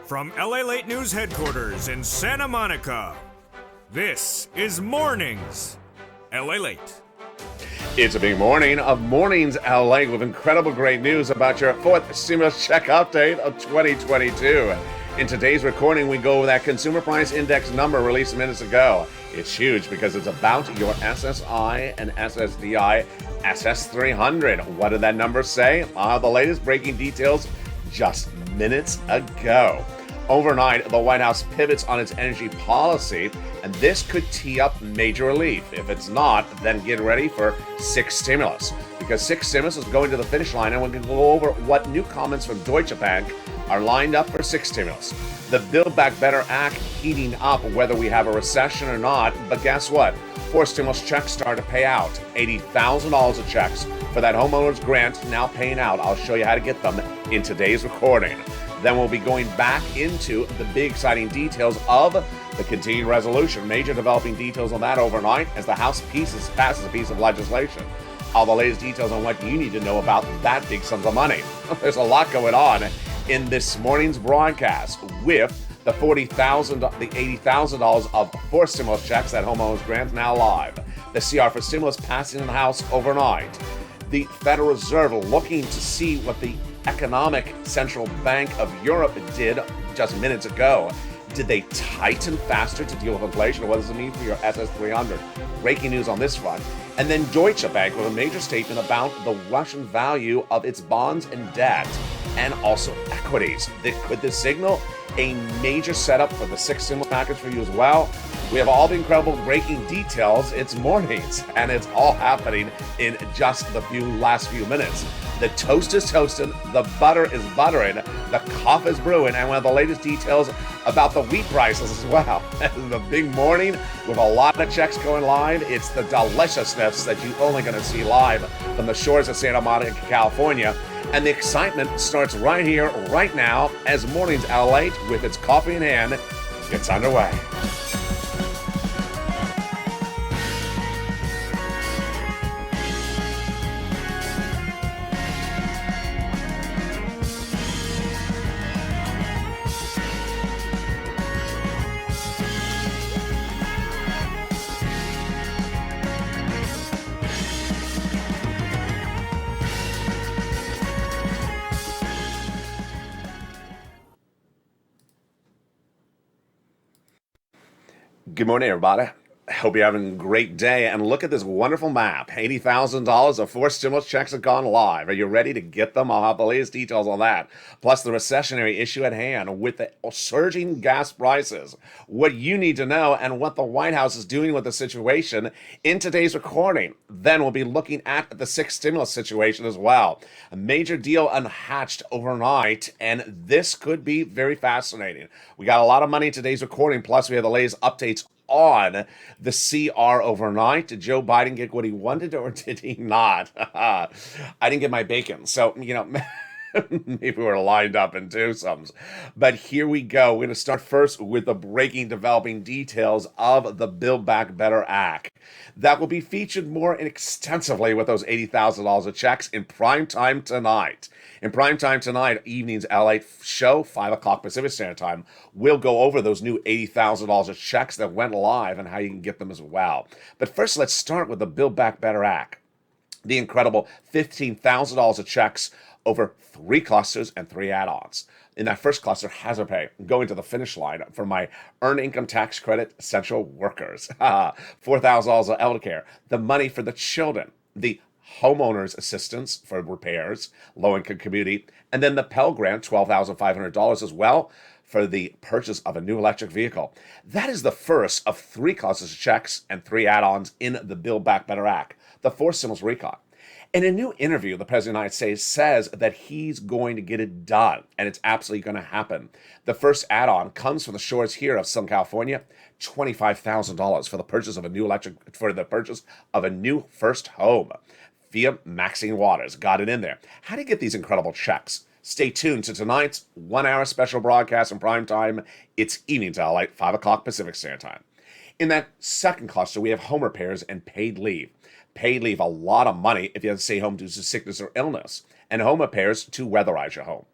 From LALATE News headquarters in Santa Monica, this is Mornings LALATE. It's a big morning of Mornings LA with incredible great news about your fourth stimulus check update of 2022. In today's recording, we go over that consumer price index number released minutes ago. It's huge because it's about your SSI and SSDI SS300. What did that number say? The latest breaking details just minutes ago. Overnight, the White House pivots on its energy policy, and this could tee up major relief. If it's not, then get ready for sixth stimulus, because sixth stimulus is going to the finish line, and we're going to go over what new comments from Deutsche Bank are lined up for sixth stimulus. The Build Back Better Act heating up whether we have a recession or not, but guess what? Four stimulus checks start to pay out. $80,000 of checks for that homeowner's grant now paying out. I'll show you how to get them in today's recording. Then we'll be going back into the big exciting details of the continuing resolution. Major developing details on that overnight as the House passes a piece of legislation. All the latest details on what you need to know about that big sums of money. There's a lot going on in this morning's broadcast with the $80,000 of four stimulus checks that homeowners grant now live. The CR for stimulus passing in the House overnight. The Federal Reserve looking to see what the Economic Central Bank of Europe did just minutes ago. Did they tighten faster to deal with inflation? What does it mean for your SS300? Breaking news on this front. And then Deutsche Bank with a major statement about the Russian value of its bonds and debt, and also equities. Could this signal a major setup for the sixth stimulus package for you as well? We have all the incredible breaking details. It's mornings, and it's all happening in just the last few minutes. The toast is toasting, the butter is buttering, the coffee is brewing, and one of the latest details about the wheat prices as well. This is a big morning with a lot of checks going live. It's the deliciousness that you're only going to see live from the shores of Santa Monica, California. And the excitement starts right here, right now, as Mornings LALATE with its coffee in hand gets underway. Good morning, everybody. I hope you're having a great day. And look at this wonderful map. $80,000 of four stimulus checks have gone live. Are you ready to get them? I'll have the latest details on that. Plus the recessionary issue at hand with the surging gas prices. What you need to know and what the White House is doing with the situation in today's recording. Then we'll be looking at the sixth stimulus situation as well. A major deal unhatched overnight, and this could be very fascinating. We got a lot of money in today's recording, plus we have the latest updates on the CR overnight. Did Joe Biden get what he wanted, or did he not? I didn't get my bacon, so, maybe we're lined up in twosomes. But here we go. We're going to start first with the breaking, developing details of the Build Back Better Act. That will be featured more extensively with those $80,000 of checks in prime time tonight. In prime time tonight, evening's LA show, 5 o'clock Pacific Standard Time, we'll go over those new $80,000 of checks that went live and how you can get them as well. But first, let's start with the Build Back Better Act. The incredible $15,000 of checks over 3 clusters and 3 add-ons. In that first cluster, hazard pay, going to the finish line for my earned income tax credit essential workers. $4,000 of elder care, the money for the children, the homeowners assistance for repairs, low-income community, and then the Pell Grant, $12,500 as well for the purchase of a new electric vehicle. That is the first of 3 clusters of checks and 3 add-ons in the Build Back Better Act, the fourth stimulus recon. In a new interview, the President of the United States says that he's going to get it done, and it's absolutely going to happen. The first add-on comes from the shores here of Southern California, $25,000 for the purchase of a new first home via Maxine Waters. Got it in there. How do you get these incredible checks? Stay tuned to tonight's 1-hour special broadcast in prime time. It's evening to LA, 5 o'clock Pacific Standard Time. In that second cluster, we have home repairs and paid leave. Paid leave, a lot of money if you have to stay home due to sickness or illness, and home repairs to weatherize your home.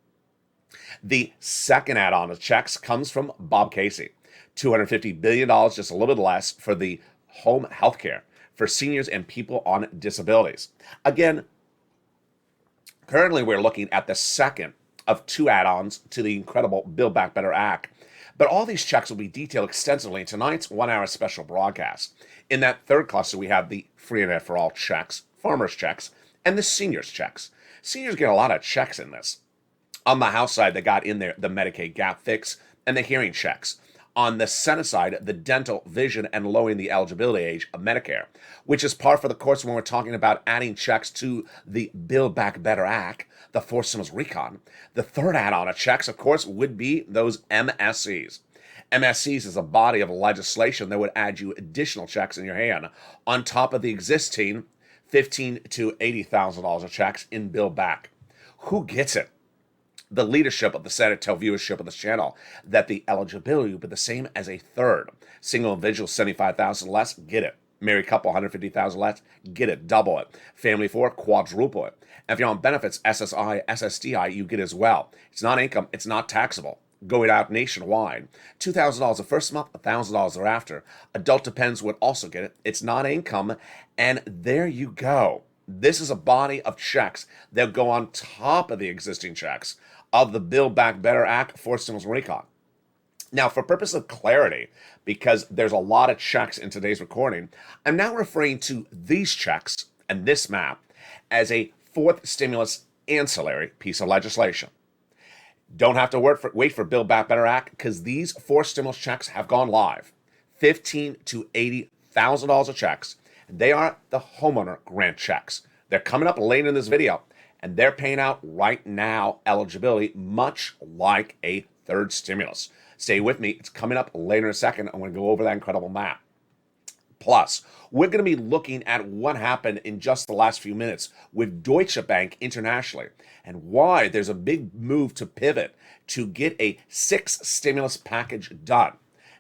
The second add-on of checks comes from Bob Casey. $250 billion, just a little bit less, for the home health care for seniors and people on disabilities. Again, currently we're looking at the second of two add-ons to the incredible Build Back Better Act. But all these checks will be detailed extensively in tonight's 1-hour special broadcast. In that third cluster, we have the free internet for all checks, farmers checks, and the seniors checks. Seniors get a lot of checks in this. On the House side, they got in there the Medicaid gap fix and the hearing checks. On the Senate side, the dental, vision, and lowering the eligibility age of Medicare, which is par for the course when we're talking about adding checks to the Build Back Better Act, the Fourth Stimulus Recon. The third add-on of checks, of course, would be those MSCs. MSCs is a body of legislation that would add you additional checks in your hand on top of the existing $15,000 to $80,000 of checks in Build Back. Who gets it? The leadership of the Senate tell viewership of this channel that the eligibility would be the same as a third. Single individual, $75,000 less, get it. Married couple, $150,000 less, get it, double it. Family 4, quadruple it. And if you're on benefits, SSI, SSDI, you get as well. It's not income, it's not taxable. Going out nationwide. $2,000 the first month, $1,000 thereafter. Adult dependents would also get it. It's not income, and there you go. This is a body of checks that go on top of the existing checks of the Build Back Better Act, Fourth Stimulus Recon. Now, for purpose of clarity, because there's a lot of checks in today's recording, I'm now referring to these checks and this map as a fourth stimulus ancillary piece of legislation. Don't have to wait for Build Back Better Act, because these four stimulus checks have gone live. $15,000 to $80,000 of checks. They are the homeowner grant checks. They're coming up later in this video, and they're paying out right now eligibility, much like a third stimulus. Stay with me. It's coming up later in a second. I'm going to go over that incredible map. Plus, we're going to be looking at what happened in just the last few minutes with Deutsche Bank internationally and why there's a big move to pivot to get a sixth stimulus package done.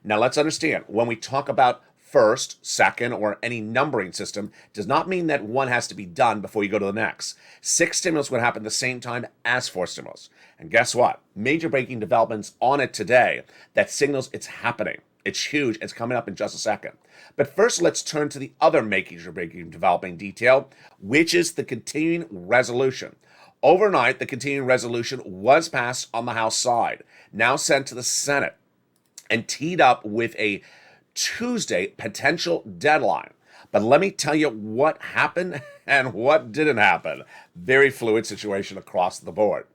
Now, let's understand, when we talk about first, second, or any numbering system, does not mean that one has to be done before you go to the next. Six stimulus would happen at the same time as four stimulus. And guess what? Major breaking developments on it today that signals it's happening. It's huge. It's coming up in just a second. But first, let's turn to the other major breaking developing detail, which is the continuing resolution. Overnight, the continuing resolution was passed on the House side, now sent to the Senate, and teed up with a Tuesday potential deadline. But let me tell you what happened and what didn't happen. Very fluid situation across the board.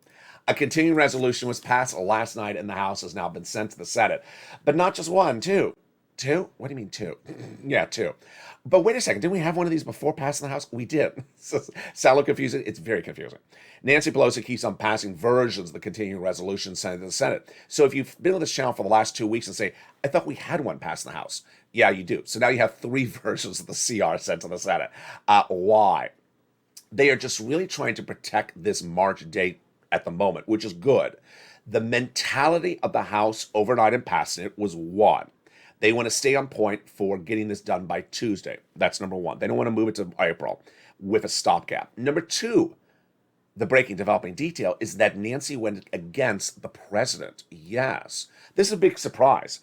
A continuing resolution was passed last night in the House, has now been sent to the Senate. But not just one, two. Two? What do you mean two? Yeah, two. But wait a second, didn't we have one of these before passing the House? We did. Sound a little confusing? It's very confusing. Nancy Pelosi keeps on passing versions of the continuing resolution sent to the Senate. So if you've been on this channel for the last 2 weeks and say, I thought we had one passed in the House. Yeah, you do. So now you have three versions of the CR sent to the Senate. Why? They are just really trying to protect this March date at the moment, which is good. The mentality of the House overnight in passing it was one. They want to stay on point for getting this done by Tuesday. That's number one. They don't want to move it to April with a stopgap. Number two, the breaking developing detail is that Nancy went against the president. Yes, this is a big surprise.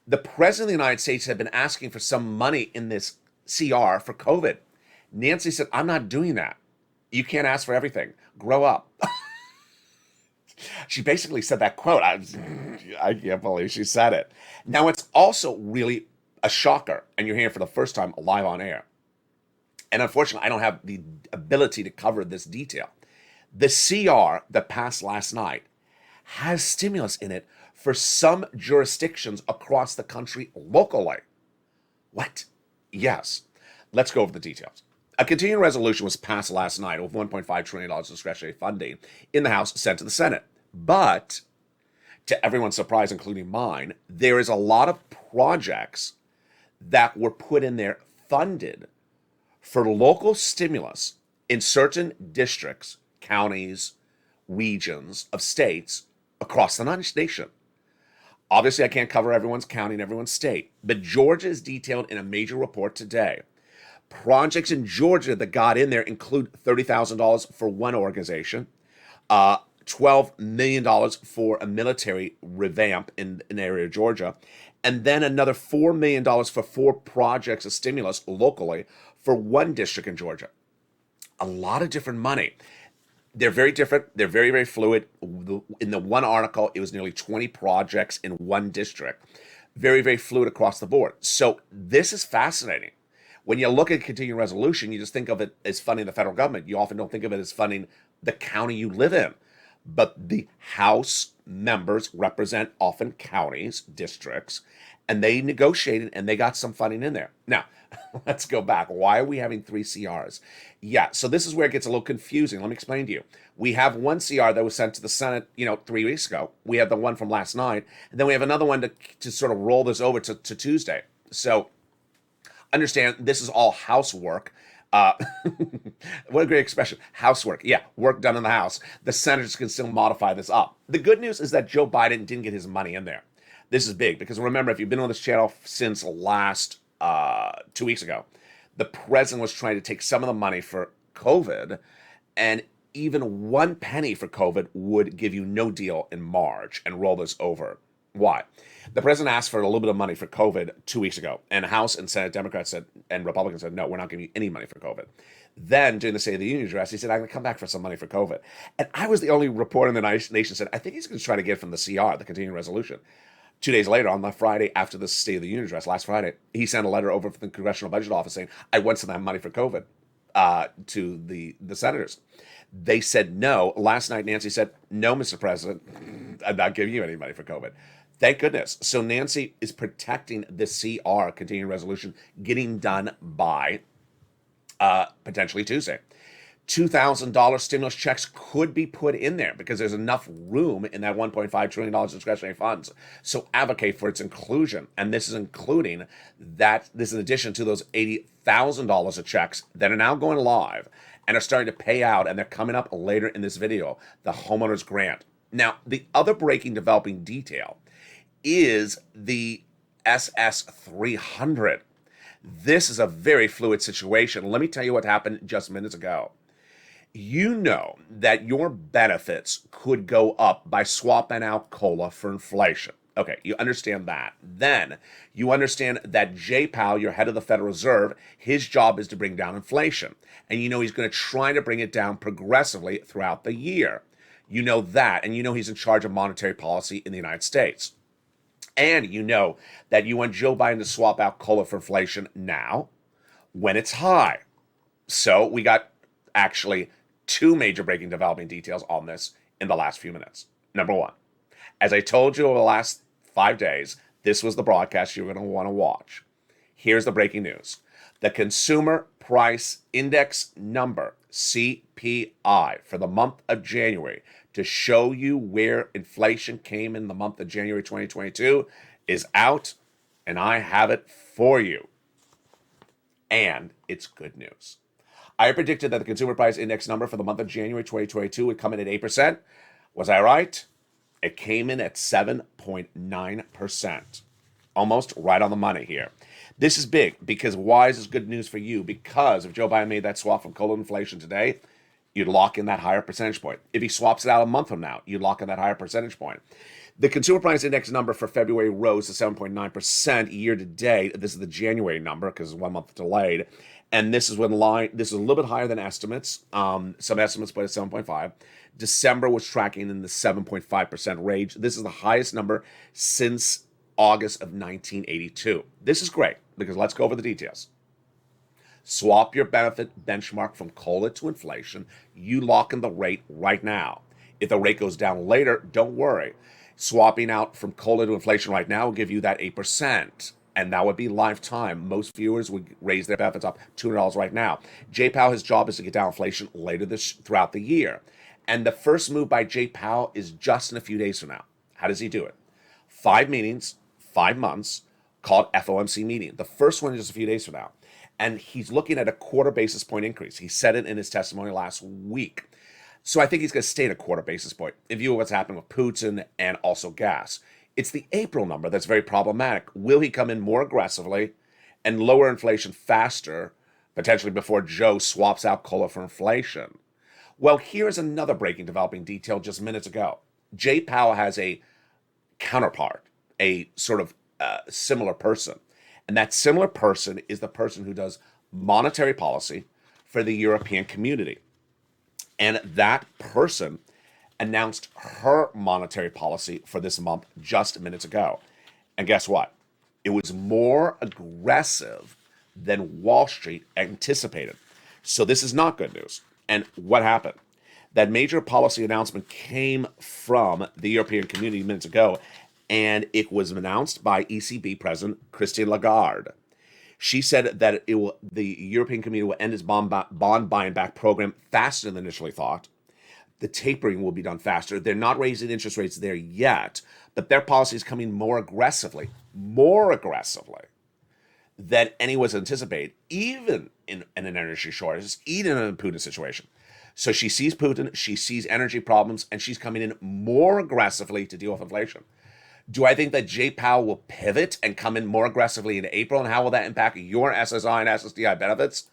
The president of the United States had been asking for some money in this CR for COVID. Nancy said, I'm not doing that. You can't ask for everything. Grow up. She basically said that quote. I can't believe she said it. Now, it's also really a shocker, and you're here for the first time live on air. And unfortunately, I don't have the ability to cover this detail. The CR that passed last night has stimulus in it for some jurisdictions across the country locally. What? Yes. Let's go over the details. A continuing resolution was passed last night with $1.5 trillion discretionary funding in the House sent to the Senate. But, to everyone's surprise, including mine, there is a lot of projects that were put in there funded for local stimulus in certain districts, counties, regions of states across the nation. Obviously, I can't cover everyone's county and everyone's state, but Georgia is detailed in a major report today. Projects in Georgia that got in there include $30,000 for one organization, $12 million for a military revamp in an area of Georgia, and then another $4 million for 4 projects of stimulus locally for one district in Georgia. A lot of different money. They're very different. They're very, very fluid. In the one article, it was nearly 20 projects in one district. Very, very fluid across the board. So this is fascinating. When you look at continuing resolution, you just think of it as funding the federal government. You often don't think of it as funding the county you live in. But the House members represent often counties, districts, and they negotiated and they got some funding in there. Now, let's go back. Why are we having 3 CRs? Yeah, so this is where it gets a little confusing. Let me explain to you. We have one CR that was sent to the Senate, 3 weeks ago. We have the one from last night, and then we have another one to sort of roll this over to Tuesday. So understand this is all housework. What a great expression. Housework. Yeah, work done in the house. The senators can still modify this up. The good news is that Joe Biden didn't get his money in there. This is big because remember, if you've been on this channel since last 2 weeks ago, the president was trying to take some of the money for COVID, and even 1 penny for COVID would give you no deal in March and roll this over. Why? The president asked for a little bit of money for COVID 2 weeks ago, and House and Senate Democrats said, and Republicans said, no, we're not giving you any money for COVID. Then, during the State of the Union address, he said, I'm going to come back for some money for COVID. And I was the only reporter in the nation said, I think he's going to try to get from the CR, the continuing resolution. 2 days later, on the Friday after the State of the Union address, last Friday, he sent a letter over from the Congressional Budget Office saying, I want some of that money for COVID to the senators. They said no. Last night, Nancy said, no, Mr. President, I'm not giving you any money for COVID. Thank goodness. So Nancy is protecting the CR, continuing resolution, getting done by potentially Tuesday. $2,000 stimulus checks could be put in there because there's enough room in that $1.5 trillion discretionary funds. So advocate for its inclusion. And this is including that, this is in addition to those $80,000 of checks that are now going live and are starting to pay out, and they're coming up later in this video, the homeowners grant. Now, the other breaking developing detail is the SS 300. This is a very fluid situation. Let me tell you what happened just minutes ago. You know that your benefits could go up by swapping out COLA for inflation. Okay, you understand that. Then you understand that Jay Powell, your head of the Federal Reserve, his job is to bring down inflation. And you know he's going to try to bring it down progressively throughout the year. You know that, and you know he's in charge of monetary policy in the United States. And you know that you want Joe Biden to swap out COLA for inflation now when it's high. So we got actually 2 major breaking developing details on this in the last few minutes. Number 1, as I told you over the last 5 days, this was the broadcast you're going to want to watch. Here's the breaking news. The Consumer Price Index number, CPI, for the month of January, to show you where inflation came in the month of January 2022, is out, and I have it for you. And it's good news. I predicted that the Consumer Price Index number for the month of January 2022 would come in at 8%. Was I right? It came in at 7.9%. Almost right on the money here. This is big because why is this good news for you? Because if Joe Biden made that swap from COLA inflation today, you'd lock in that higher percentage point. If he swaps it out a month from now, you'd lock in that higher percentage point. The Consumer Price Index number for February rose to 7.9% year to date. This is the January number because it's 1 month delayed. And this is this is a little bit higher than estimates. Some estimates put it at 7.5. December was tracking in the 7.5% range. This is the highest number since August of 1982. This is great because let's go over the details. Swap your benefit benchmark from COLA to inflation. You lock in the rate right now. If the rate goes down later, don't worry. Swapping out from COLA to inflation right now will give you that 8%. And that would be lifetime. Most viewers would raise their benefits up $200 right now. Jay Powell, his job is to get down inflation later throughout the year. And the first move by Jay Powell is just in a few days from now. How does he do it? 5 meetings, 5 months, called FOMC meeting. The first one is just a few days from now. And he's looking at a 1/4 basis point increase. He said it in his testimony last week. So I think he's going to stay at a 1/4 basis point in view of what's happening with Putin and also gas. It's the April number that's very problematic. Will he come in more aggressively and lower inflation faster, potentially before Joe swaps out COLA for inflation? Well, here's another breaking developing detail just minutes ago. Jay Powell has a counterpart, a sort of similar person. And that similar person is the person who does monetary policy for the European community. And that person announced her monetary policy for this month just minutes ago. And guess what? It was more aggressive than Wall Street anticipated. So this is not good news. And what happened? That major policy announcement came from the European community minutes ago, and it was announced by ECB President Christine Lagarde. She said that the European community will end its bond buying back program faster than initially thought. The tapering will be done faster. They're not raising interest rates there yet, but their policy is coming more aggressively than anyone anticipated, even in an energy shortage, even in a Putin situation. So she sees Putin, she sees energy problems, and she's coming in more aggressively to deal with inflation. Do I think that Jay Powell will pivot and come in more aggressively in April? And how will that impact your SSI and SSDI benefits?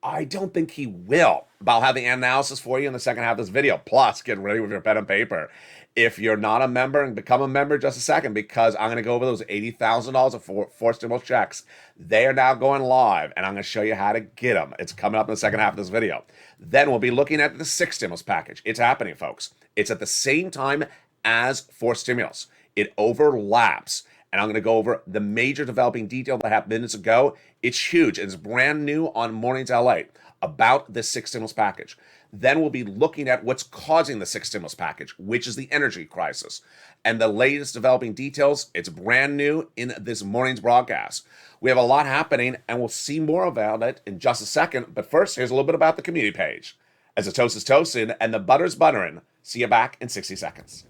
I don't think he will. But I'll have the analysis for you in the second half of this video. Plus, get ready with your pen and paper. If you're not a member, and become a member in just a second, because I'm going to go over those $80,000 of four stimulus checks. They are now going live, and I'm going to show you how to get them. It's coming up in the second half of this video. Then we'll be looking at the sixth stimulus package. It's happening, folks. It's at the same time as fourth stimulus. It overlaps. And I'm going to go over the major developing detail that happened minutes ago. It's huge. It's brand new on Mornings LA about the sixth stimulus package. Then we'll be looking at what's causing the sixth stimulus package, which is the energy crisis. And the latest developing details, it's brand new in this morning's broadcast. We have a lot happening, and we'll see more about it in just a second. But first, here's a little bit about the community page. As the toast is toasting and the butter's buttering, see you back in 60 seconds.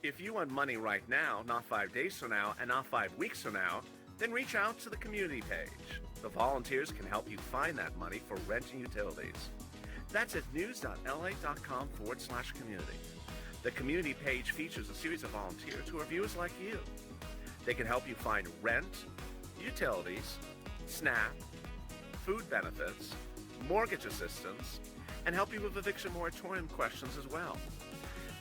If you want money right now, not 5 days from now, and not 5 weeks from now, then reach out to the community page. The volunteers can help you find that money for rent and utilities. That's at news.la.com/community. The community page features a series of volunteers who are viewers like you. They can help you find rent, utilities, SNAP, food benefits, mortgage assistance, and help you with eviction moratorium questions as well.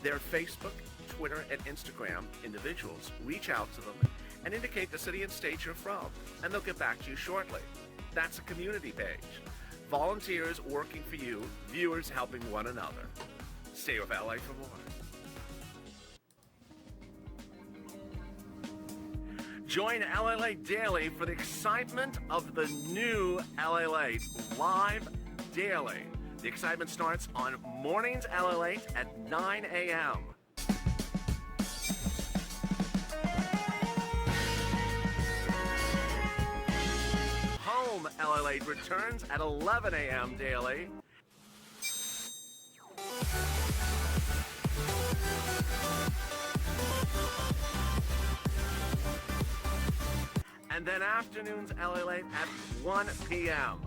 Their Facebook, Twitter, and Instagram individuals reach out to them and indicate the city and state you're from, and they'll get back to you shortly. That's a community page. Volunteers working for you, viewers helping one another. Stay with LA for more. Join LALATE Daily for the excitement of the new LALATE live daily. The excitement starts on Mornings LALATE at 9 a.m. Home LALATE returns at 11 a.m. daily. And then afternoons LALATE at 1 p.m.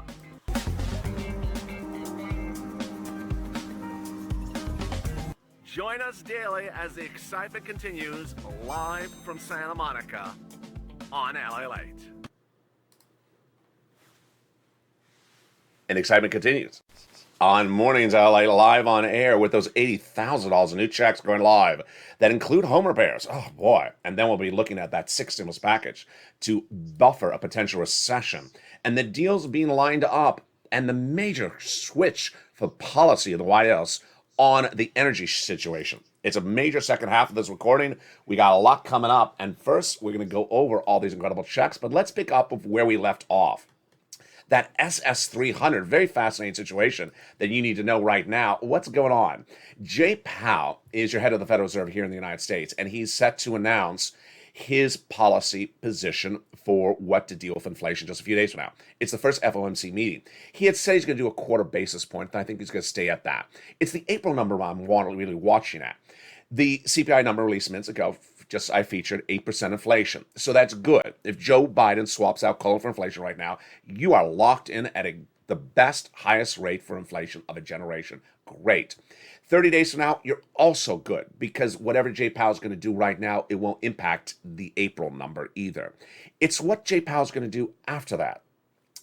Join us daily as the excitement continues live from Santa Monica on LALATE. And excitement continues on Mornings LA live on air with those $80,000 in new checks going live that include home repairs. Oh boy. And then we'll be looking at that sixth stimulus package to buffer a potential recession, and the deals being lined up, and the major switch for policy of the White House on the energy situation. It's a major second half of this recording. We got a lot coming up, and first we're going to go over all these incredible checks, but let's pick up of where we left off. That SS300, very fascinating situation that you need to know right now. What's going on? Jay Powell is your head of the Federal Reserve here in the United States, and he's set to announce his policy position for what to deal with inflation just a few days from now. It's the first FOMC meeting. He had said he's going to do a quarter basis point, and I think he's going to stay at that. It's the April number I'm really watching at. The CPI number released minutes ago, I featured 8% inflation. So that's good. If Joe Biden swaps out coal for inflation right now, you are locked in at the best, highest rate for inflation of a generation. Great. 30 days from now, you're also good, because whatever Jay Powell's going to do right now, it won't impact the April number either. It's what Jay Powell's going to do after that.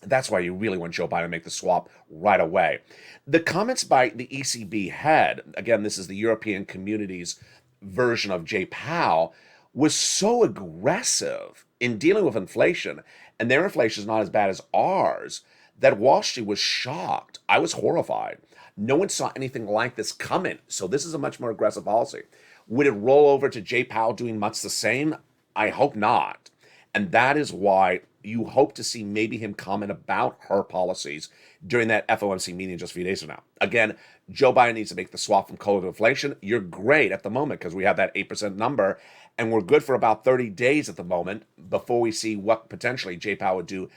That's why you really want Joe Biden to make the swap right away. The comments by the ECB head, again, this is the European Community's version of Jay Powell, was so aggressive in dealing with inflation, and their inflation is not as bad as ours, that Wall Street was shocked. I was horrified. No one saw anything like this coming. So this is a much more aggressive policy. Would it roll over to Jay Powell doing much the same? I hope not. And that is why you hope to see maybe him comment about her policies during that FOMC meeting just a few days from now. Again, Joe Biden needs to make the swap from cola to inflation. You're great at the moment because we have that 8% number, and we're good for about 30 days at the moment before we see what potentially Jay Powell would do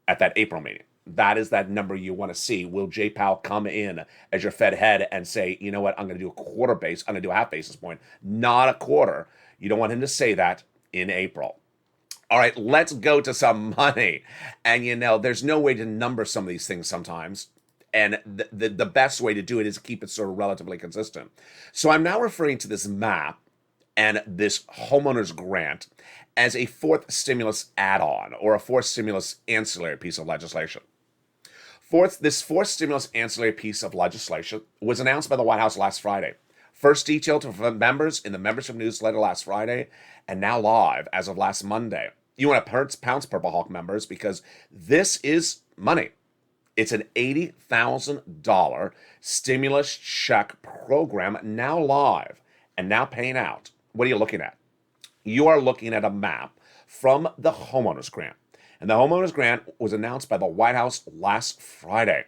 at that April meeting. That is that number you want to see. Will Jay Powell come in as your Fed head and say, you know what, I'm going to do a quarter base, I'm going to do a half basis point, not a quarter. You don't want him to say that in April. All right, let's go to some money. And there's no way to number some of these things sometimes. And the best way to do it is keep it sort of relatively consistent. So I'm now referring to this map and this homeowner's grant as a fourth stimulus add-on or a fourth stimulus ancillary piece of legislation. This fourth stimulus ancillary piece of legislation was announced by the White House last Friday. First detailed to members in the membership newsletter last Friday, and now live as of last Monday. You want to pounce, Purple Hawk members, because this is money. It's an $80,000 stimulus check program now live and now paying out. What are you looking at? You are looking at a map from the homeowners grant. And the homeowners grant was announced by the White House last Friday.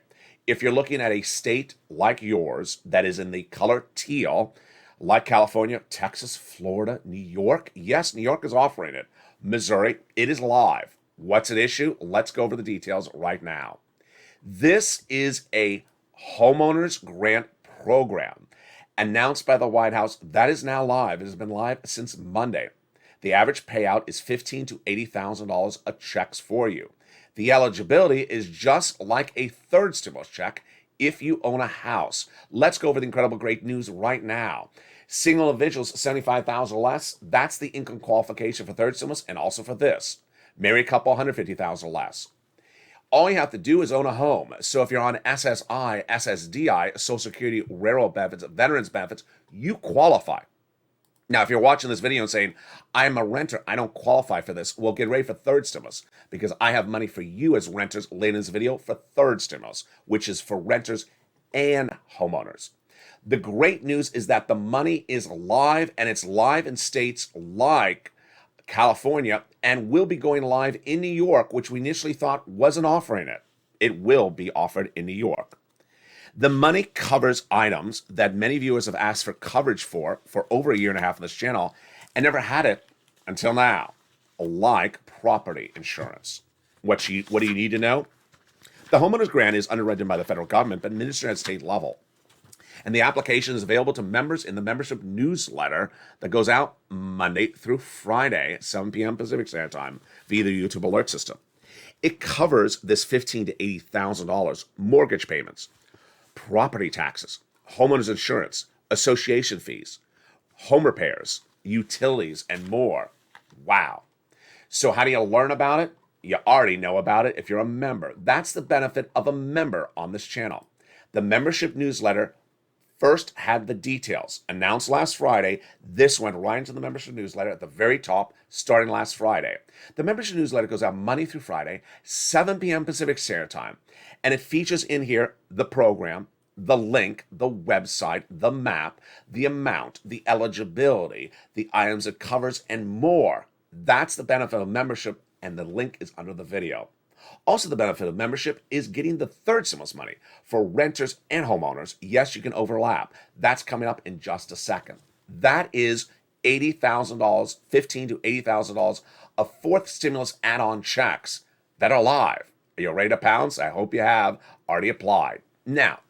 If you're looking at a state like yours that is in the color teal, like California, Texas, Florida, New York, yes, New York is offering it. Missouri, it is live. What's at issue? Let's go over the details right now. This is a homeowners grant program announced by the White House that is now live. It has been live since Monday. The average payout is $15,000 to $80,000 of checks for you. The eligibility is just like a third stimulus check if you own a house. Let's go over the incredible great news right now. Single individuals, $75,000 or less, that's the income qualification for third stimulus and also for this. Married couple, $150,000 or less. All you have to do is own a home. So if you're on SSI, SSDI, Social Security, Railroad benefits, Veterans benefits, you qualify. Now, if you're watching this video and saying, I'm a renter, I don't qualify for this, well, get ready for third stimulus because I have money for you as renters later in this video for third stimulus, which is for renters and homeowners. The great news is that the money is live, and it's live in states like California and will be going live in New York, which we initially thought wasn't offering it. It will be offered in New York. The money covers items that many viewers have asked for coverage for over a year and a half on this channel and never had it until now, like property insurance. What do you need to know? The homeowners grant is underwritten by the federal government but administered at state level. And the application is available to members in the membership newsletter that goes out Monday through Friday at 7 p.m. Pacific Standard Time via the YouTube alert system. It covers this $15,000 to $80,000 mortgage payments, property taxes, homeowners insurance, association fees, home repairs, utilities, and more. Wow. So how do you learn about it? You already know about it if you're a member. That's the benefit of a member on this channel. The membership newsletter first had the details announced last Friday. This went right into the membership newsletter at the very top starting last Friday. The membership newsletter goes out Monday through Friday, 7 p.m. Pacific Standard Time, and it features in here the program, the link, the website, the map, the amount, the eligibility, the items it covers, and more. That's the benefit of membership, and the link is under the video. Also, the benefit of membership is getting the third stimulus money for renters and homeowners. Yes, you can overlap. That's coming up in just a second. That is $80,000, $15,000 to $80,000 of fourth stimulus add-on checks that are live. Are you ready to pounce? I hope you have already applied. Now,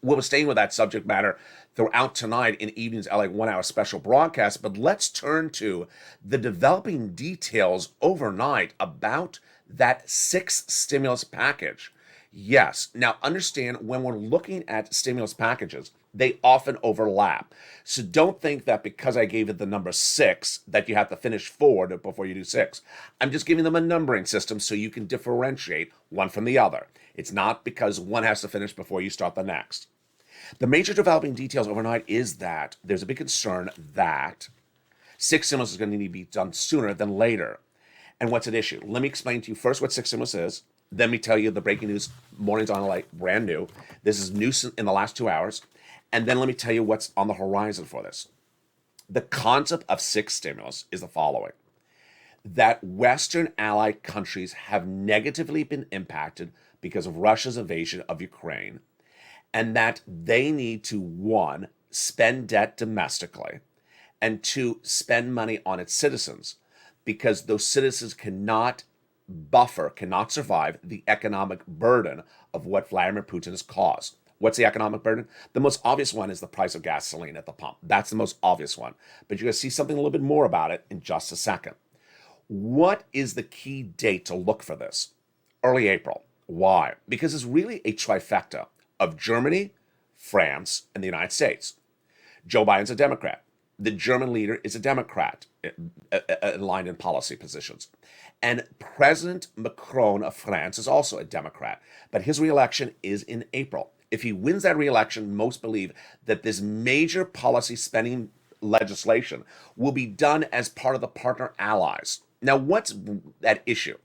we'll be staying with that subject matter throughout tonight in evening's LA 1 hour special broadcast, but let's turn to the developing details overnight about that sixth stimulus package. Yes, now understand when we're looking at stimulus packages, They often overlap. So don't think that because I gave it the number 6 that you have to finish 4 before you do 6. I'm just giving them a numbering system so you can differentiate one from the other. It's not because one has to finish before you start the next. The major developing details overnight is that there's a big concern that 6 stimulus is going to need to be done sooner than later. And what's at issue? Let me explain to you first what 6 stimulus is. Then me tell you the breaking news, mornings on LA, brand new. This is new in the last 2 hours. And then let me tell you what's on the horizon for this. The concept of 6 stimulus is the following: that Western allied countries have negatively been impacted because of Russia's invasion of Ukraine, and that they need to, 1, spend debt domestically, and 2, spend money on its citizens, because those citizens cannot survive the economic burden of what Vladimir Putin has caused. What's the economic burden? The most obvious one is the price of gasoline at the pump. That's the most obvious one. But you're going to see something a little bit more about it in just a second. What is the key date to look for this? Early April. Why? Because it's really a trifecta of Germany, France, and the United States. Joe Biden's a Democrat. The German leader is a Democrat, aligned in policy positions. And President Macron of France is also a Democrat, but his reelection is in April. If he wins that reelection, most believe that this major policy spending legislation will be done as part of the partner allies. Now, what's at issue?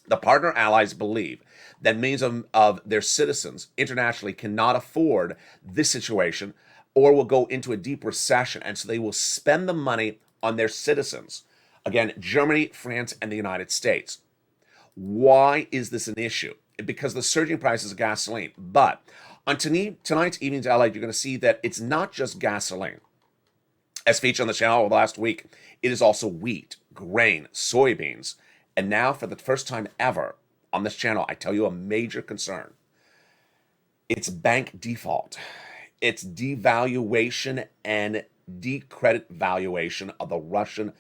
The partner allies believe that millions of their citizens internationally cannot afford this situation or will go into a deep recession, and so they will spend the money on their citizens. Again, Germany, France, and the United States. Why is this an issue? Because the surging prices of gasoline. But on tonight's Evening's LA, you're going to see that it's not just gasoline. As featured on the channel over the last week, it is also wheat, grain, soybeans. And now, for the first time ever on this channel, I tell you a major concern. It's bank default. It's devaluation and decredit valuation of the Russian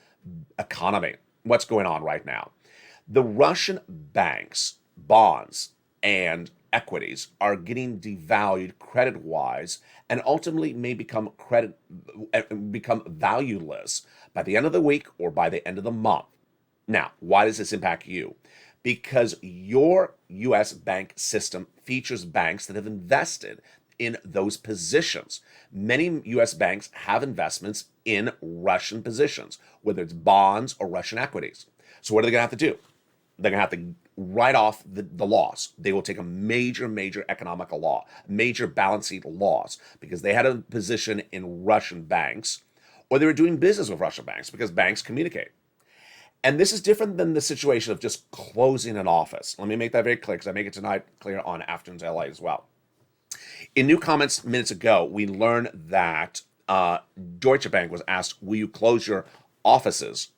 economy. What's going on right now? The Russian banks, bonds, and equities are getting devalued credit-wise and ultimately may become valueless by the end of the week or by the end of the month. Now, why does this impact you? Because your U.S. bank system features banks that have invested in those positions. Many U.S. banks have investments in Russian positions, whether it's bonds or Russian equities. So what are they going to have to do? They're going to have to write off the loss. They will take a major economic loss, major balance sheet loss, because they had a position in Russian banks, or they were doing business with Russian banks because banks communicate. And this is different than the situation of just closing an office. Let me make that very clear, because I make it tonight clear on Afternoons LA as well. In new comments minutes ago, we learned that Deutsche Bank was asked, will you close your offices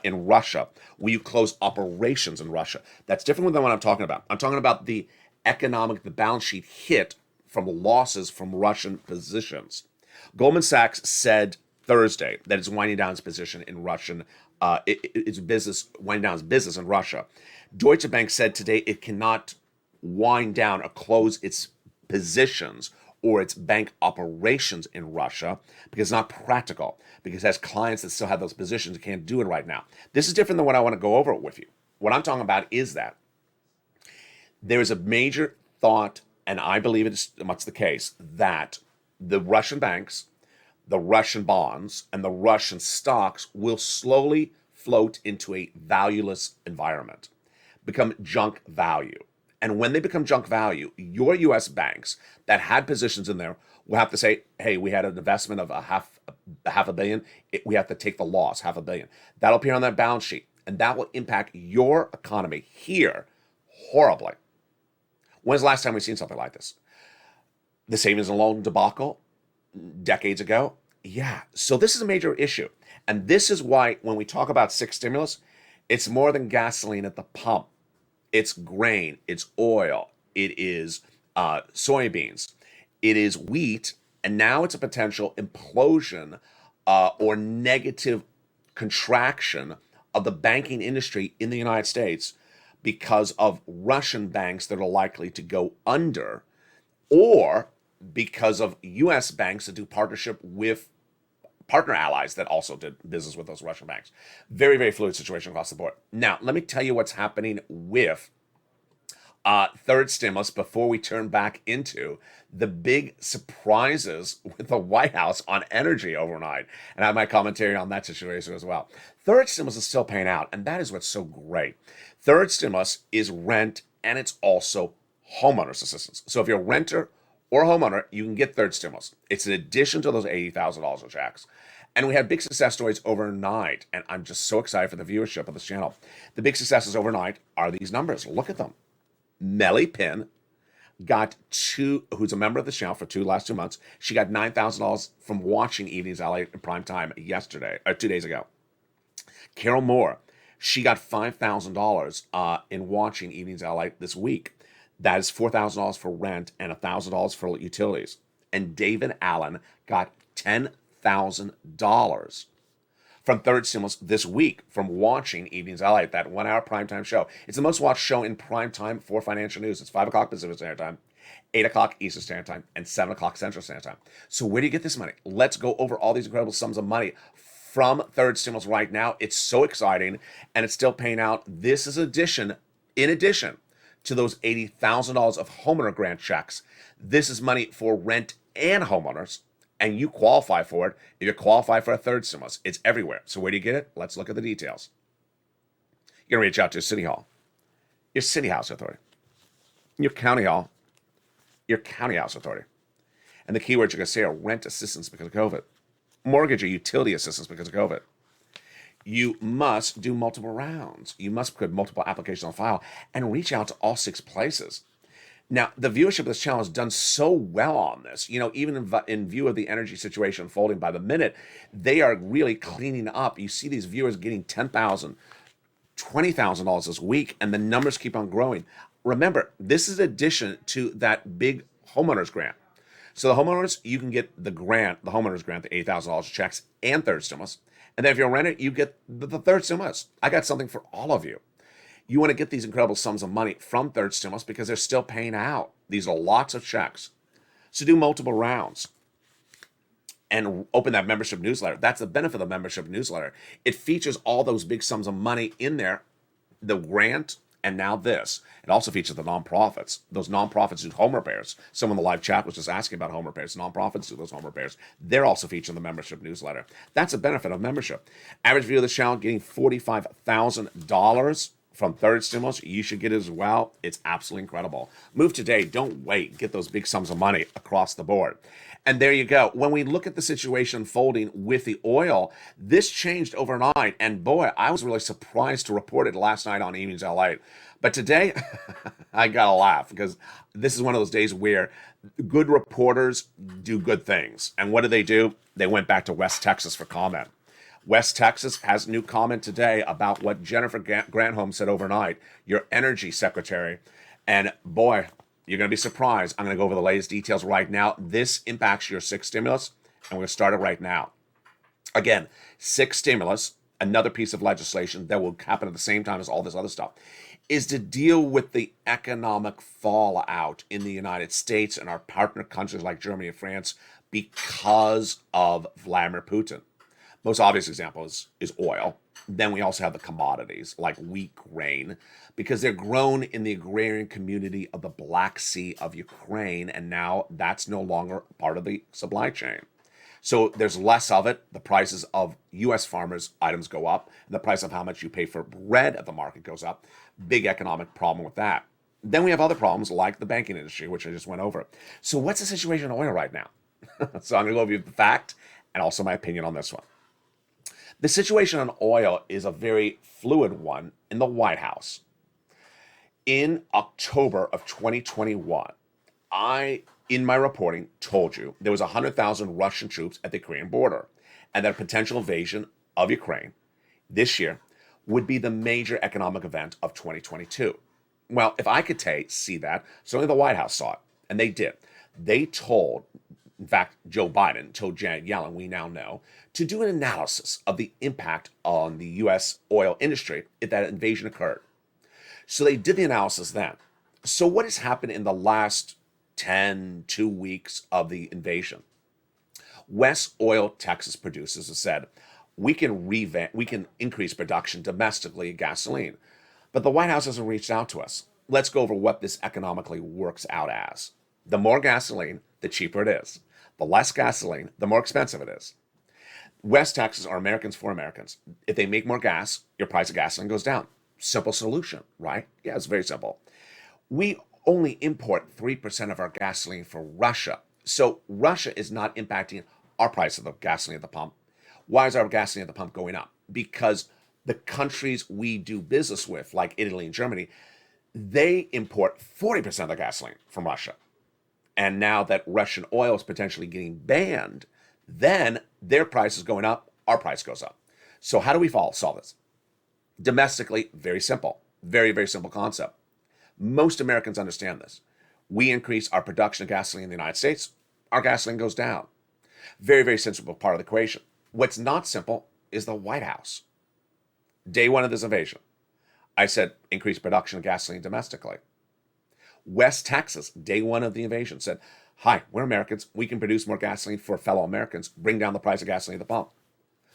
in Russia? Will you close operations in Russia? That's different than what I'm talking about. I'm talking about the balance sheet hit from losses from Russian positions. Goldman Sachs said Thursday that it's winding down its position in Russian, winding down its business in Russia. Deutsche Bank said today it cannot wind down or close its positions or its bank operations in Russia because it's not practical, because it has clients that still have those positions and can't do it right now. This is different than what I want to go over with you. What I'm talking about is that there is a major thought, and I believe it is much the case, that the Russian banks, the Russian bonds, and the Russian stocks will slowly float into a valueless environment, become junk value. And when they become junk value, your U.S. banks that had positions in there will have to say, hey, we had an investment of a half a billion. We have to take the loss, $500 million. That'll appear on that balance sheet, and that will impact your economy here horribly. When's the last time we've seen something like this? The savings and loan debacle decades ago? Yeah. So this is a major issue. And this is why when we talk about 6 stimulus, it's more than gasoline at the pump. It's grain, it's oil, it is soybeans, it is wheat, and now it's a potential implosion or negative contraction of the banking industry in the United States because of Russian banks that are likely to go under, or because of U.S. banks that do partnership with partner allies that also did business with those Russian banks. Very, very fluid situation across the board. Now, let me tell you what's happening with third stimulus before we turn back into the big surprises with the White House on energy overnight. And I have my commentary on that situation as well. Third stimulus is still paying out, and that is what's so great. Third stimulus is rent, and it's also homeowners assistance. So if you're a renter or a homeowner, you can get third stimulus. It's in addition to those $80,000 of checks. And we had big success stories overnight, and I'm just so excited for the viewership of this channel. The big successes overnight are these numbers. Look at them. Melly Pin got who's a member of the channel for last 2 months. She got $9,000 from watching Evenings LA in prime time yesterday, or 2 days ago. Carol Moore, she got $5,000 in watching Evenings LA this week. That is $4,000 for rent and $1,000 for utilities. And David Allen got $10,000 from third stimulus this week from watching Evenings LA, that 1 hour primetime show. It's the most watched show in primetime for financial news. It's 5 o'clock Pacific Standard Time, 8 o'clock Eastern Standard Time, and 7 o'clock Central Standard Time. So where do you get this money? Let's go over all these incredible sums of money from third stimulus right now. It's so exciting, and it's still paying out. This is in addition to those $80,000 of homeowner grant checks. This is money for rent and homeowners, and you qualify for it if you qualify for a third stimulus. It's everywhere. So where do you get it? Let's look at the details. You're going to reach out to your city hall, your city house authority, your county hall, your county house authority. And the keywords you're going to say are rent assistance because of COVID, mortgage or utility assistance because of COVID. You must do multiple rounds. You must put multiple applications on file and reach out to all 6 places. Now, the viewership of this channel has done so well on this. Even in view of the energy situation unfolding by the minute, they are really cleaning up. You see these viewers getting $10,000, $20,000 this week, and the numbers keep on growing. Remember, this is in addition to that big homeowners grant. So the homeowners, you can get the homeowners grant, the $8,000 checks and third stimulus. And then if you're a renter, you get the third stimulus. I got something for all of you. You want to get these incredible sums of money from third stimulus because they're still paying out. These are lots of checks. So do multiple rounds and open that membership newsletter. That's the benefit of the membership newsletter. It features all those big sums of money in there, the grant, and now this. It also features the nonprofits. Those nonprofits do home repairs. Someone in the live chat was just asking about home repairs. Nonprofits do those home repairs. They're also featured in the membership newsletter. That's a benefit of membership. Average view of the channel getting $45,000 from third stimulus. You should get it as well. It's absolutely incredible. Move today. Don't wait. Get those big sums of money across the board. And there you go. When we look at the situation unfolding with the oil, this changed overnight. And boy, I was really surprised to report it last night on Evenings LA. But today, I got to laugh because this is one of those days where good reporters do good things. And what do? They went back to West Texas for comment. West Texas has a new comment today about what Jennifer Granholm said overnight, your energy secretary. And boy, you're going to be surprised. I'm going to go over the latest details right now. This impacts your 6th stimulus, and we're going to start it right now. Again, 6th stimulus, another piece of legislation that will happen at the same time as all this other stuff, is to deal with the economic fallout in the United States and our partner countries like Germany and France because of Vladimir Putin. Most obvious example is oil. Then we also have the commodities like wheat, grain, because they're grown in the agrarian community of the Black Sea of Ukraine, and now that's no longer part of the supply chain. So there's less of it. The prices of U.S. farmers' items go up, and the price of how much you pay for bread at the market goes up. Big economic problem with that. Then we have other problems like the banking industry, which I just went over. So what's the situation in oil right now? So I'm going to go over the fact and also my opinion on this one. The situation on oil is a very fluid one in the White House. In October of 2021, I, in my reporting, told you there was 100,000 Russian troops at the Ukrainian border and that a potential invasion of Ukraine this year would be the major economic event of 2022. Well, if I could see that, certainly the White House saw it, and they did. They told, in fact, Joe Biden told Janet Yellen, we now know, to do an analysis of the impact on the U.S. oil industry if that invasion occurred. So they did the analysis then. So what has happened in the last 10, 2 weeks of the invasion. West Oil Texas producers have said, we can increase production domestically of gasoline. But the White House hasn't reached out to us. Let's go over what this economically works out as. The more gasoline, the cheaper it is. The less gasoline, the more expensive it is. West Texas are Americans for Americans. If they make more gas, your price of gasoline goes down. Simple solution, right? Yeah, it's very simple. We only import 3% of our gasoline from Russia. So Russia is not impacting our price of the gasoline at the pump. Why is our gasoline at the pump going up? Because the countries we do business with, like Italy and Germany, they import 40% of the gasoline from Russia. And now that Russian oil is potentially getting banned, then their price is going up, our price goes up. So how do we solve this? Domestically, very simple. Very, very simple concept. Most Americans understand this. We increase our production of gasoline in the United States, our gasoline goes down. Very, very simple part of the equation. What's not simple is the White House. Day one of this invasion, I said increase production of gasoline domestically. West Texas, day one of the invasion, said, hi, we're Americans. We can produce more gasoline for fellow Americans, bring down the price of gasoline at the pump.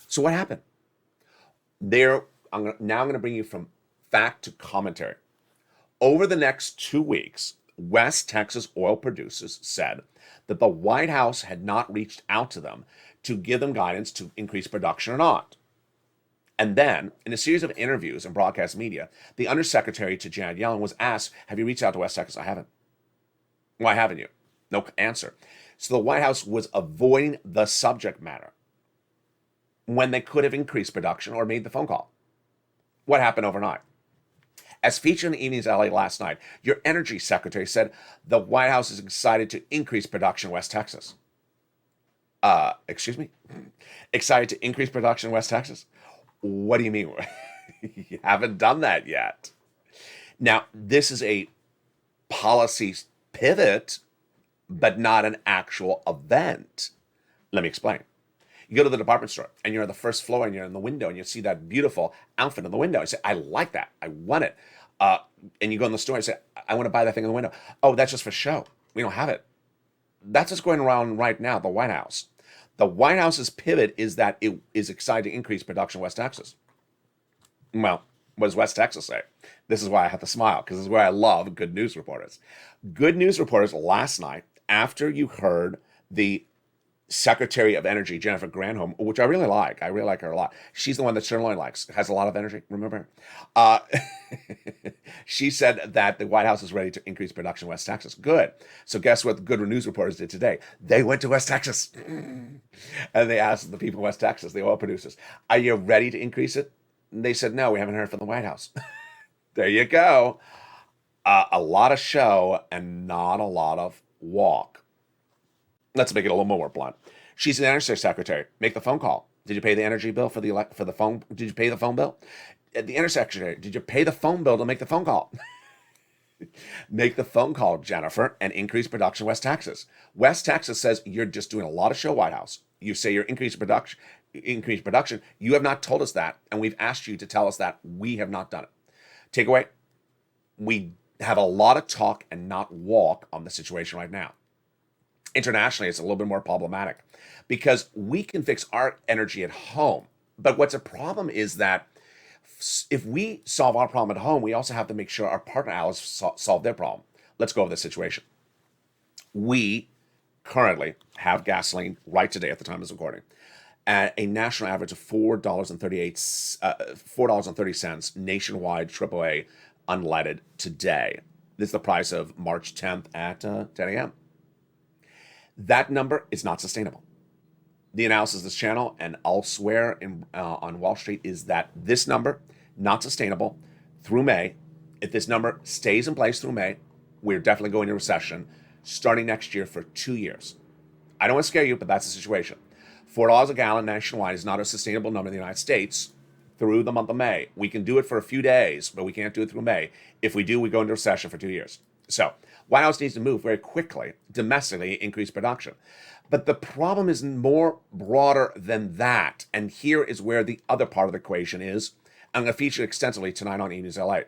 So what happened? I'm going to bring you from fact to commentary. Over the next 2 weeks, West Texas oil producers said that the White House had not reached out to them to give them guidance to increase production or not. And then, in a series of interviews in broadcast media, the undersecretary to Janet Yellen was asked, have you reached out to West Texas? I haven't. Why haven't you? No answer. So the White House was avoiding the subject matter when they could have increased production or made the phone call. What happened overnight? As featured in the Evenings LA last night, your energy secretary said the White House is excited to increase production in West Texas. Excuse me? Excited to increase production in West Texas? What do you mean? You haven't done that yet. Now, this is a policy pivot, but not an actual event. Let me explain. You go to the department store and you're on the first floor and you're in the window and you see that beautiful outfit in the window. You say, I like that. I want it. And you go in the store and say, I want to buy that thing in the window. Oh, that's just for show. We don't have it. That's what's going around right now, the White House. The White House's pivot is that it is excited to increase production in West Texas. Well, what does West Texas say? This is why I have to smile, because this is where I love good news reporters. Good news reporters last night, after you heard the Secretary of Energy, Jennifer Granholm, which I really like. I really like her a lot. She's the one that Sherloin likes. Has a lot of energy, remember? She said that the White House is ready to increase production in West Texas. Good. So guess what the good news reporters did today? They went to West Texas. And they asked the people in West Texas, the oil producers, are you ready to increase it? And they said, no, we haven't heard from the White House. There you go. A lot of show and not a lot of walk. Let's make it a little more blunt. She's an energy secretary. Make the phone call. Did you pay the energy bill for the phone? Did you pay the phone bill? The energy secretary, did you pay the phone bill to make the phone call? Make the phone call, Jennifer, and increase production in West Texas. West Texas says you're just doing a lot of show, White House. You say you're increasing production. You have not told us that, and we've asked you to tell us that. We have not done it. Takeaway, we have a lot of talk and not walk on the situation right now. Internationally, it's a little bit more problematic because we can fix our energy at home. But what's a problem is that if we solve our problem at home, we also have to make sure our partner allies solve their problem. Let's go over the situation. We currently have gasoline right today at the time of this recording at a national average of $4.30 nationwide AAA unleaded today. This is the price of March 10th at 10 a.m. That number is not sustainable. The analysis of this channel and elsewhere on Wall Street is that this number, not sustainable through May. If this number stays in place through May, we're definitely going into recession starting next year for 2 years. I don't want to scare you, but that's the situation. $4 a gallon nationwide is not a sustainable number in the United States through the month of May. We can do it for a few days, but we can't do it through May. If we do, we go into recession for 2 years. So White House needs to move very quickly, domestically, increase production. But the problem is more broader than that. And here is where the other part of the equation is. I'm going to feature extensively tonight on Evenings LA.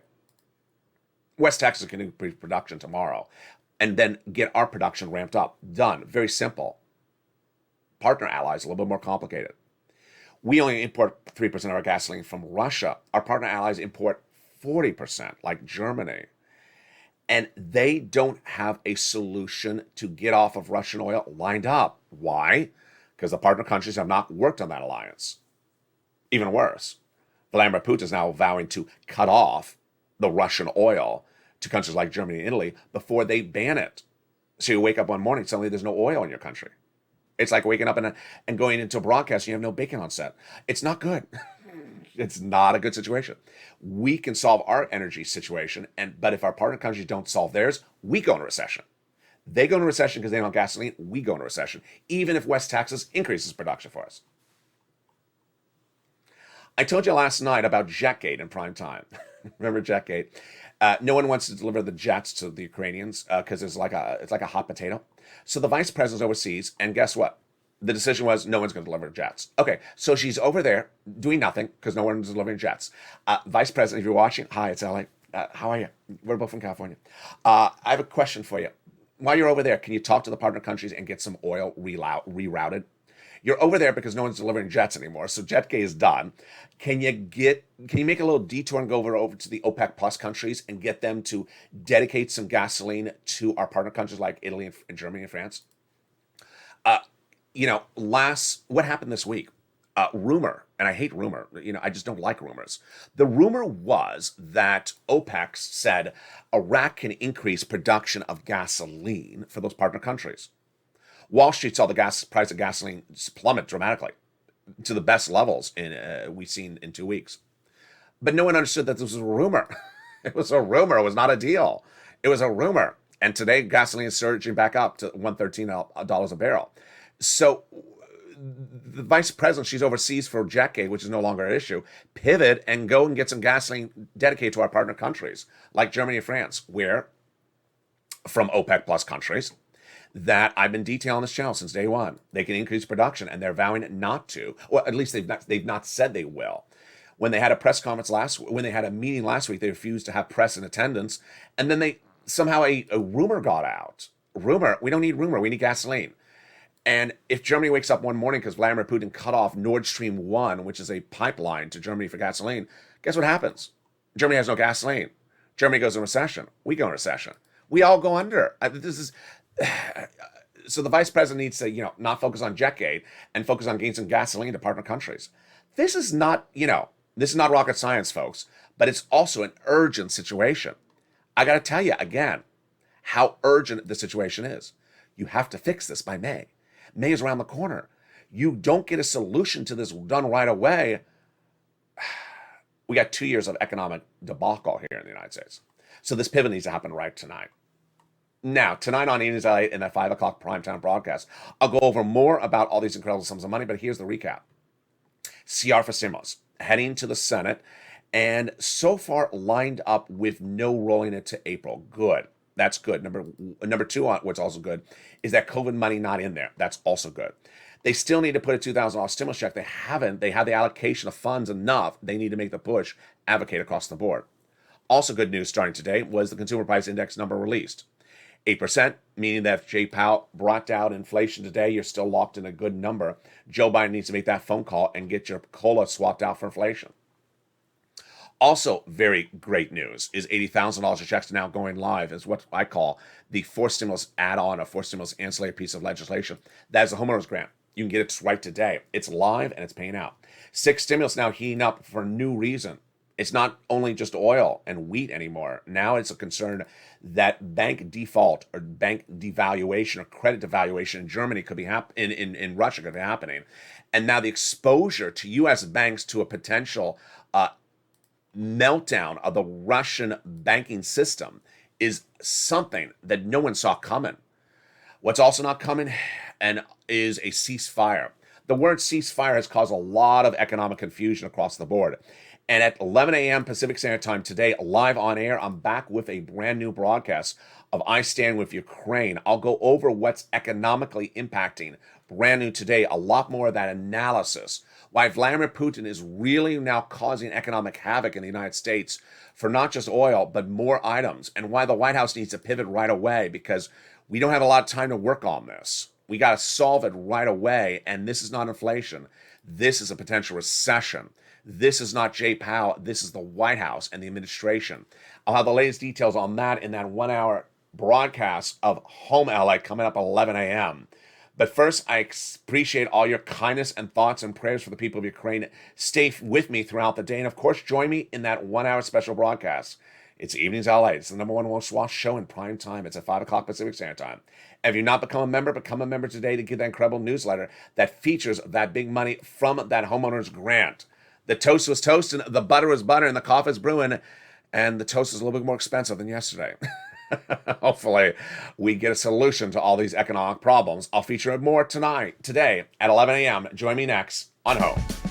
West Texas can increase production tomorrow. and then get our production ramped up. Done. Very simple. Partner allies, a little bit more complicated. We only import 3% of our gasoline from Russia. Our partner allies import 40%, like Germany. And they don't have a solution to get off of Russian oil lined up. Why? Because the partner countries have not worked on that alliance. Even worse, Vladimir Putin is now vowing to cut off the Russian oil to countries like Germany and Italy before they ban it. So you wake up one morning, suddenly there's no oil in your country. It's like waking up and going into a broadcast and you have no bacon on set. It's not good. It's not a good situation. We can solve our energy situation, but if our partner countries don't solve theirs, we go into recession. They go into recession because they don't have gasoline. We go into recession, even if West Texas increases production for us. I told you last night about Jetgate in prime time. Remember Jetgate? No one wants to deliver the jets to the Ukrainians because it's like a hot potato. So the vice president's overseas, and guess what? The decision was no one's going to deliver jets. Okay, so she's over there doing nothing because no one's delivering jets. Vice president, if you're watching, hi, it's LA. How are you? We're both from California. I have a question for you. While you're over there, can you talk to the partner countries and get some oil rerouted? You're over there because no one's delivering jets anymore, so Jetgate is done. Can you make a little detour and go over to the OPEC Plus countries and get them to dedicate some gasoline to our partner countries like Italy and Germany and France? What happened this week? Rumor, and I hate rumor. I just don't like rumors. The rumor was that OPEC said Iraq can increase production of gasoline for those partner countries. Wall Street saw the price of gasoline plummet dramatically to the best levels we've seen in 2 weeks. But no one understood that this was a rumor. It was a rumor. It was not a deal. It was a rumor. And today, gasoline is surging back up to $113 a barrel. So the vice president, she's overseas for Jetgate, which is no longer an issue, pivot and go and get some gasoline dedicated to our partner countries, like Germany and France, where from OPEC Plus countries, that I've been detailing on this channel since day one. They can increase production, and they're vowing not to. Well, at least they've not said they will. When they had a meeting last week, they refused to have press in attendance, and then they somehow a rumor got out. Rumor, we don't need rumor, we need gasoline. And if Germany wakes up one morning because Vladimir Putin cut off Nord Stream 1, which is a pipeline to Germany for gasoline, guess what happens? Germany has no gasoline. Germany goes in recession. We go in recession. We all go under. So the vice president needs to, not focus on Jetgate and focus on getting some gasoline to partner countries. This is not rocket science, folks, but it's also an urgent situation. I got to tell you again how urgent the situation is. You have to fix this by May. May is around the corner. You don't get a solution to this done right away. We got 2 years of economic debacle here in the United States. So this pivot needs to happen right tonight. Now, tonight on Evenings LA in that 5 o'clock primetime broadcast, I'll go over more about all these incredible sums of money, but here's the recap. CR for stimulus, heading to the Senate, and so far lined up with no rolling it to April. Good. That's good. Number two, what's also good, is that COVID money not in there. That's also good. They still need to put a $2,000 stimulus check. They haven't. They have the allocation of funds enough. They need to make the push, advocate across the board. Also good news starting today was the consumer price index number released. 8%, meaning that if Jay Powell brought down inflation today, you're still locked in a good number. Joe Biden needs to make that phone call and get your COLA swapped out for inflation. Also, very great news is $80,000 of checks now going live as what I call the forced stimulus add-on or forced stimulus ancillary piece of legislation. That is a homeowners grant. You can get it right today. It's live and it's paying out. 6 stimulus now heating up for a new reason. It's not only just oil and wheat anymore. Now it's a concern that bank default or bank devaluation or credit devaluation in Germany could be in Russia could be happening. And now the exposure to U.S. banks to a potential meltdown of the Russian banking system is something that no one saw coming. What's also not coming is a ceasefire. The word ceasefire has caused a lot of economic confusion across the board. And at 11 a.m. Pacific Standard Time today, live on air, I'm back with a brand new broadcast of I Stand With Ukraine. I'll go over what's economically impacting brand new today, a lot more of that analysis. Why Vladimir Putin is really now causing economic havoc in the United States for not just oil, but more items, and why the White House needs to pivot right away, because we don't have a lot of time to work on this. We got to solve it right away, and this is not inflation. This is a potential recession. This is not Jay Powell. This is the White House and the administration. I'll have the latest details on that in that 1 hour broadcast of Home LA coming up at 11 a.m. But first, I appreciate all your kindness and thoughts and prayers for the people of Ukraine. Stay with me throughout the day. And of course, join me in that 1 hour special broadcast. It's Evenings LA. It's the #1 most watched show in prime time. It's at 5 o'clock Pacific Standard Time. If you've not become a member today to get that incredible newsletter that features that big money from that homeowner's grant. The toast was toasting, the butter was butter, and the coffee is brewing, and the toast is a little bit more expensive than yesterday. Hopefully, we get a solution to all these economic problems. I'll feature it more today at 11 a.m. Join me next on Home.